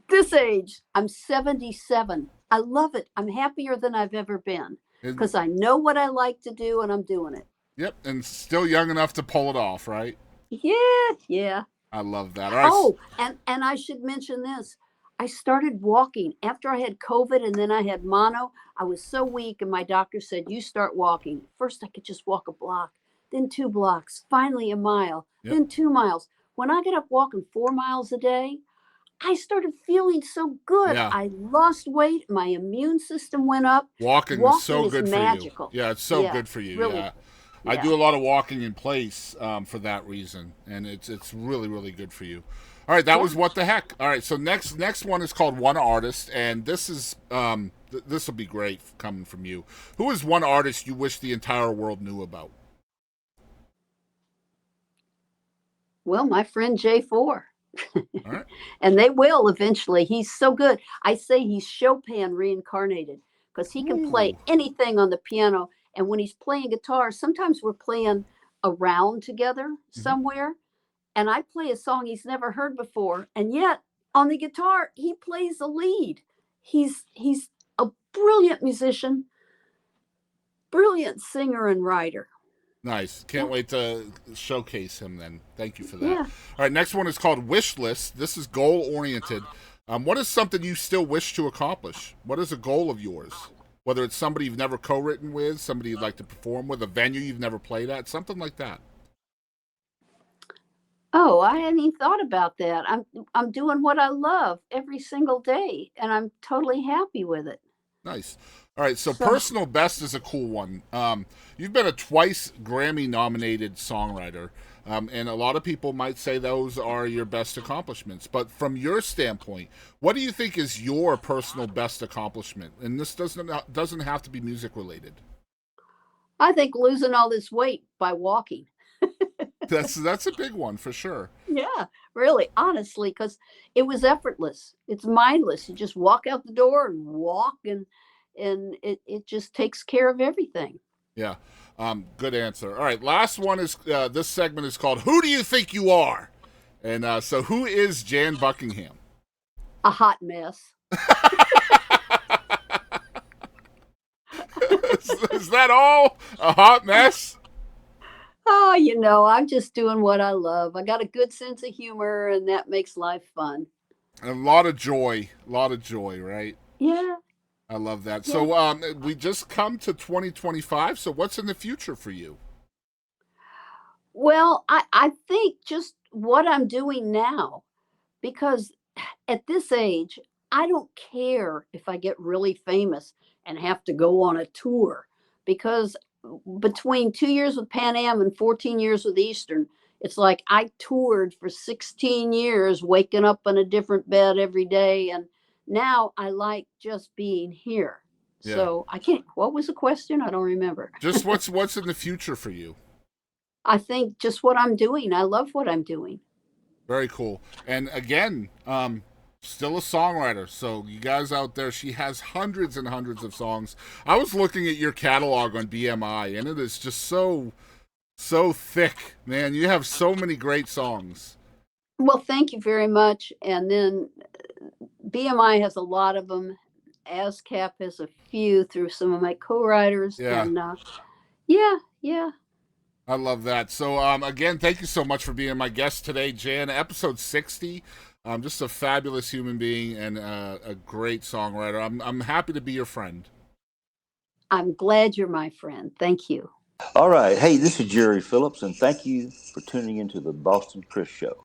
This age, I'm 77. I love it. I'm happier than I've ever been because I know what I like to do and I'm doing it. Yep, and still young enough to pull it off, right? Yeah. I love that. All right. Oh, and I should mention this. I started walking after I had COVID and then I had mono. I was so weak and my doctor said, you start walking. First, I could just walk a block, then 2 blocks, finally a mile, then 2 miles. When I got up walking 4 miles a day, I started feeling so good. Yeah. I lost weight. My immune system went up. Walking is so is good magical. for you. Yeah, it's so good for you. Really. Yeah. I do a lot of walking in place for that reason, and it's really, really good for you. All right, that was What the Heck. All right, so next one is called One Artist, and this is this will be great coming from you. Who is one artist you wish the entire world knew about? Well, my friend J4. All right. And they will eventually. He's so good. I say he's Chopin reincarnated because he can play anything on the piano And when he's playing guitar, sometimes we're playing around together somewhere, and I play a song he's never heard before, and yet on the guitar he plays the lead. He's a brilliant musician, brilliant singer and writer. Nice. Can't wait to showcase him then. Thank you for that. Yeah. All right, next one is called Wishlist. This is goal-oriented. What is something you still wish to accomplish? What is a goal of yours? Whether it's somebody you've never co-written with, somebody you'd like to perform with, a venue you've never played at, something like that. Oh, I hadn't even thought about that. I'm doing what I love every single day, and I'm totally happy with it. Nice. All right, so personal best is a cool one. You've been a twice Grammy-nominated songwriter, and a lot of people might say those are your best accomplishments. But from your standpoint, what do you think is your personal best accomplishment? And this doesn't have to be music-related. I think losing all this weight by walking. That's a big one for sure. Yeah, really, honestly, because it was effortless. It's mindless. You just walk out the door and walk, and it just takes care of everything. Yeah, good answer. All right, last one is this segment is called "Who Do You Think You Are?" And so, who is Jan Buckingham? A hot mess. Is that all? A hot mess? Oh, I'm just doing what I love. I got a good sense of humor, and that makes life fun. A lot of joy, right? Yeah. I love that. Yeah. So we just come to 2025. So what's in the future for you? Well, I think just what I'm doing now, because at this age, I don't care if I get really famous and have to go on a tour, because between 2 years with Pan Am and 14 years with Eastern, it's like I toured for 16 years, waking up in a different bed every day. And now I like just being here. Yeah. So I can't, what was the question? I don't remember. Just what's in the future for you? I think just what I'm doing. I love what I'm doing. Very cool. And again, still a songwriter. So you guys out there, she has hundreds and hundreds of songs. I was looking at your catalog on BMI, and it is just so thick, man. You have so many great songs. Well, thank you very much. And then BMI has a lot of them. ASCAP has a few through some of my co-writers. Yeah. And yeah. I love that. So again, thank you so much for being my guest today, Jan. Episode 60. Just a fabulous human being and a great songwriter. I'm happy to be your friend. I'm glad you're my friend. Thank you. All right. Hey, this is Jerry Phillips, and thank you for tuning into the Boston Chris Show.